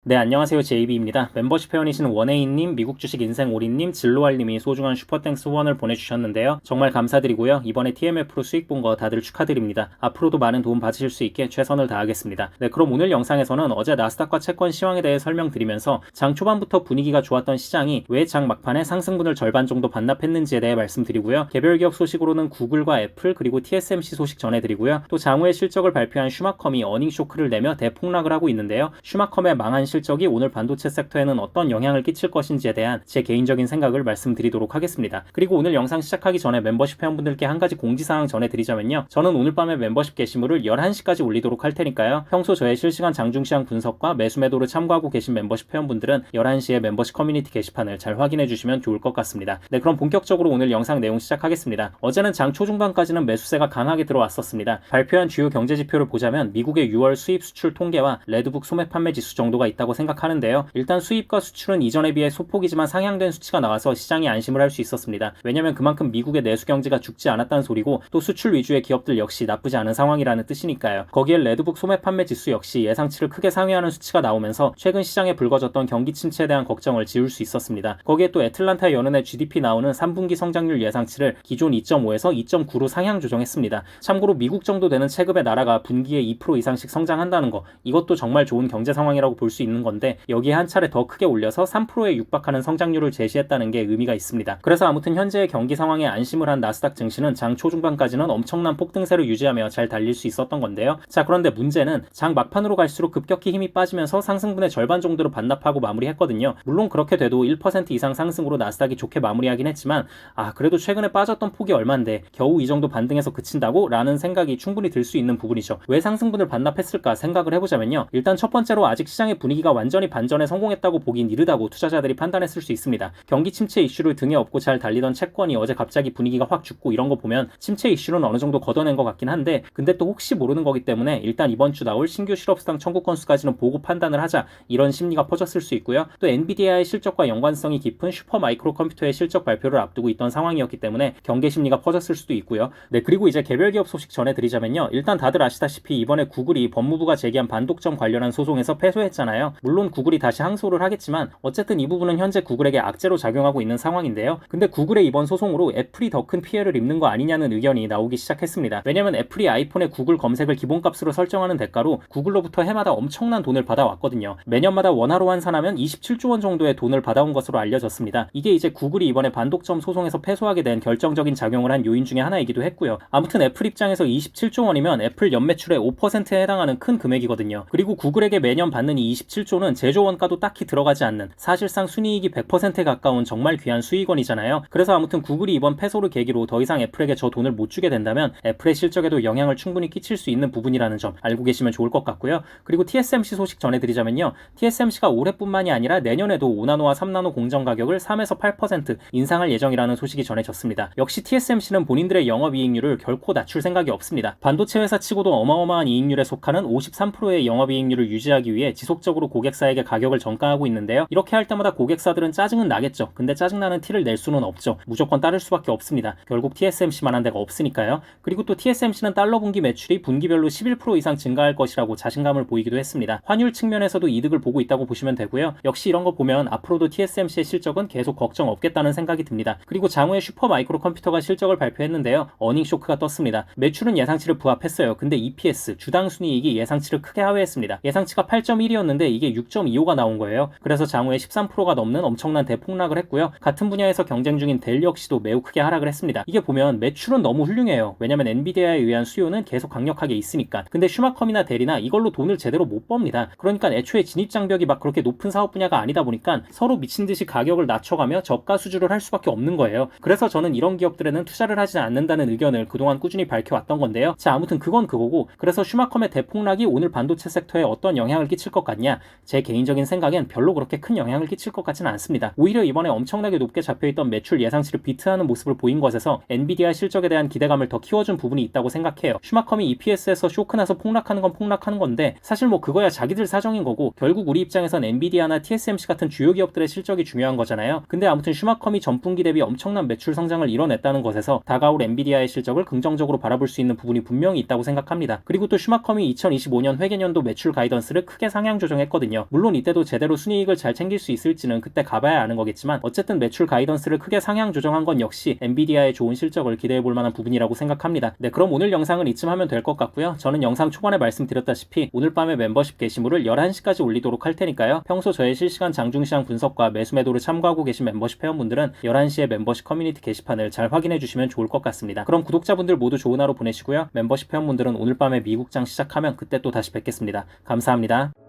네, 안녕하세요. JB입니다. 멤버십 회원이신 원혜인님, 미국 주식 인생 올인님, 진로알님이 소중한 슈퍼땡스 후원을 보내주셨는데요. 정말 감사드리고요. 이번에 TMF로 수익 본 거 다들 축하드립니다. 앞으로도 많은 도움 받으실 수 있게 최선을 다하겠습니다. 네, 그럼 오늘 영상에서는 어제 나스닥과 채권 시황에 대해 설명드리면서 장 초반부터 분위기가 좋았던 시장이 왜 장 막판에 상승분을 절반 정도 반납했는지에 대해 말씀드리고요. 개별 기업 소식으로는 구글과 애플 그리고 TSMC 소식 전해드리고요. 또 장후에 실적을 발표한 슈마컴이 어닝 쇼크를 내며 대폭락을 하고 있는데요. 슈마컴의 망한 실적이 오늘 반도체 섹터에는 어떤 영향을 끼칠 것인지에 대한 제 개인적인 생각을 말씀드리도록 하겠습니다. 그리고 오늘 영상 시작하기 전에 멤버십 회원분들께 한 가지 공지사항 전해드리자면요. 저는 오늘 밤에 멤버십 게시물을 11시까지 올리도록 할 테니까요. 평소 저의 실시간 장중시황 분석과 매수 매도를 참고하고 계신 멤버십 회원분들은 11시에 멤버십 커뮤니티 게시판을 잘 확인해 주시면 좋을 것 같습니다. 네, 그럼 본격적으로 오늘 영상 내용 시작하겠습니다. 어제는 장 초중반까지는 매수세가 강하게 들어왔었습니다. 발표한 주요 경제지표를 보자면 미국의 6월 수입 수출 통계와 레드북 소매 판매 지수 정도가 있다고 생각하는데요. 일단 수입과 수출은 이전에 비해 소폭이지만 상향된 수치가 나와서 시장이 안심을 할 수 있었습니다. 왜냐면 그만큼 미국의 내수 경제가 죽지 않았다는 소리고 또 수출 위주의 기업들 역시 나쁘지 않은 상황이라는 뜻이니까요. 거기에 레드북 소매 판매 지수 역시 예상치를 크게 상회하는 수치가 나오면서 최근 시장에 불거졌던 경기 침체에 대한 걱정을 지울 수 있었습니다. 거기에 또 애틀란타 연은의 GDP 나오는 3분기 성장률 예상치를 기존 2.5에서 2.9로 상향 조정했습니다. 참고로 미국 정도 되는 체급의 나라가 분기에 2% 이상씩 성장한다는 거, 이것도 정말 좋은 경제 상황이라고 볼 수 있는 건데 여기에 한 차례 더 크게 올려서 3%에 육박하는 성장률을 제시했다는 게 의미가 있습니다. 그래서 아무튼 현재의 경기 상황에 안심을 한 나스닥 증시는 장 초중반까지는 엄청난 폭등세를 유지하며 잘 달릴 수 있었던 건데요. 자, 그런데 문제는 장 막판으로 갈수록 급격히 힘이 빠지면서 상승분의 절반 정도로 반납하고 마무리했거든요. 물론 그렇게 돼도 1% 이상 상승으로 나스닥이 좋게 마무리하긴 했지만 그래도 최근에 빠졌던 폭이 얼만데 겨우 이 정도 반등해서 그친다고? 라는 생각이 충분히 들 수 있는 부분이죠. 왜 상승분을 반납했을까 생각을 해보자면요. 일단 첫 번째로 아직 시장의 분위기가 완전히 반전에 성공했다고 보긴 이르다고 투자자들이 판단했을 수 있습니다. 경기 침체 이슈를 등에 업고 잘 달리던 채권이 어제 갑자기 분위기가 확 죽고 이런 거 보면 침체 이슈는 어느 정도 걷어낸 것 같긴 한데 근데 또 혹시 모르는 거기 때문에 일단 이번 주 나올 신규 실업수당 청구 건수까지는 보고 판단을 하자 이런 심리가 퍼졌을 수 있고요. 또 엔비디아의 실적과 연관성이 깊은 슈퍼마이크로 컴퓨터의 실적 발표를 앞두고 있던 상황이었기 때문에 경계 심리가 퍼졌을 수도 있고요. 네, 그리고 이제 개별 기업 소식 전해드리자면요. 일단 다들 아시다시피 이번에 구글이 법무부가 제기한 반독점 관련한 소송에서 패소했잖아요. 물론 구글이 다시 항소를 하겠지만 어쨌든 이 부분은 현재 구글에게 악재로 작용하고 있는 상황인데요. 근데 구글의 이번 소송으로 애플이 더 큰 피해를 입는 거 아니냐는 의견이 나오기 시작했습니다. 왜냐면 애플이 아이폰의 구글 검색을 기본값으로 설정하는 대가로 구글로부터 해마다 엄청난 돈을 받아왔거든요. 매년마다 원화로 환산하면 27조 원 정도의 돈을 받아온 것으로 알려졌습니다. 이게 이제 구글이 이번에 반독점 소송에서 패소하게 된 결정적인 작용을 한 요인 중에 하나이기도 했고요. 아무튼 애플 입장에서 27조 원이면 애플 연매출의 5%에 해당하는 큰 금액이거든요. 그리고 구글에게 매년 받는 이 27조는 제조 원가도 딱히 들어가지 않는 사실상 순이익이 100%에 가까운 정말 귀한 수익원이잖아요. 그래서 아무튼 구글이 이번 패소를 계기로 더 이상 애플에게 저 돈을 못 주게 된다면 애플의 실적에도 영향을 충분히 끼칠 수 있는 부분이라는 점 알고 계시면 좋을 것 같고요. 그리고 TSMC 소식 전해드리자면요. TSMC가 올해뿐만이 아니라 내년에도 5나노와 3나노 공정 가격을 3에서 8% 인상할 예정이라는 소식이 전해졌습니다. 역시 TSMC는 본인들의 영업이익률을 결코 낮출 생각이 없습니다. 반도체 회사 치고도 어마어마한 이익률에 속하는 53%의 영업이익률을 유지하기 위해 지속적으로 고객사에게 가격을 정가하고 있는데요. 이렇게 할 때마다 고객사들은 짜증은 나겠죠. 근데 짜증나는 티를 낼 수는 없죠. 무조건 따를 수밖에 없습니다. 결국 TSMC만한 데가 없으니까요. 그리고 또 TSMC는 달러 분기 매출이 분기별로 11% 이상 증가할 것이라고 자신감을 보이기도 했습니다. 환율 측면에서도 이득을 보고 있다고 보시면 되고요. 역시 이런 거 보면 앞으로도 TSMC의 실적은 계속 걱정 없겠다는 생각이 듭니다. 그리고 장후에 슈퍼마이크로 컴퓨터가 실적을 발표했는데요. 어닝 쇼크가 떴습니다. 매출은 예상치를 부합했어요. 근데 EPS, 주당 순이익이 예상치를 크게 하회했습니다. 예상치가 8.1이었는데 이게 6.25가 나온 거예요. 그래서 장후에 13%가 넘는 엄청난 대폭락을 했고요. 같은 분야에서 경쟁 중인 델 역시도 매우 크게 하락을 했습니다. 이게 보면 매출은 너무 훌륭해요. 왜냐면 엔비디아에 의한 수요는 계속 강력하게 있으니까. 근데 슈마컴이나 델이나 이걸로 돈을 제대로 못 법니다. 그러니까 애초에 진입 장벽이 막 그렇게 높은 사업 분야가 아니다 보니까 서로 미친 듯이 가격을 낮춰가며 저가 수주를 할 수밖에 없는 거예요. 그래서 저는 이런 기업들에는 투자를 하지 않는다는 의견을 그동안 꾸준히 밝혀왔던 건데요. 자, 아무튼 그건 그거고 그래서 슈마컴의 대폭락이 오늘 반도체 섹터에 어떤 영향을 끼칠 것 같냐? 제 개인적인 생각엔 별로 그렇게 큰 영향을 끼칠 것 같지는 않습니다. 오히려 이번에 엄청나게 높게 잡혀있던 매출 예상치를 비트하는 모습을 보인 것에서 엔비디아 실적에 대한 기대감을 더 키워준 부분이 있다고 생각해요. 슈마컴이 EPS에서 쇼크나서 폭락하는 건 폭락하는 건데 사실 뭐 그거야 자기들 사정인 거고 결국 우리 입장에선 엔비디아나 TSMC 같은 주요 기업들의 실적이 중요한 거잖아요. 근데 아무튼 슈마컴이 전분기 대비 엄청난 매출 성장을 이뤄냈다는 것에서 다가올 엔비디아의 실적을 긍정적으로 바라볼 수 있는 부분이 분명히 있다고 생각합니다. 그리고 또 슈마컴이 2025년 회계년도 매출 가이던스를 크게 상향 조정했거든요. 했거든요. 물론 이때도 제대로 순이익을 잘 챙길 수 있을지는 그때 가봐야 아는 거겠지만 어쨌든 매출 가이던스를 크게 상향 조정한 건 역시 엔비디아의 좋은 실적을 기대해 볼 만한 부분이라고 생각합니다. 네, 그럼 오늘 영상은 이쯤 하면 될 것 같고요. 저는 영상 초반에 말씀드렸다시피 오늘 밤에 멤버십 게시물을 11시까지 올리도록 할 테니까요. 평소 저의 실시간 장중시장 분석과 매수 매도를 참고하고 계신 멤버십 회원분들은 11시에 멤버십 커뮤니티 게시판을 잘 확인해 주시면 좋을 것 같습니다. 그럼 구독자분들 모두 좋은 하루 보내시고요. 멤버십 회원분들은 오늘 밤에 미국장 시작하면 그때 또 다시 뵙겠습니다. 감사합니다.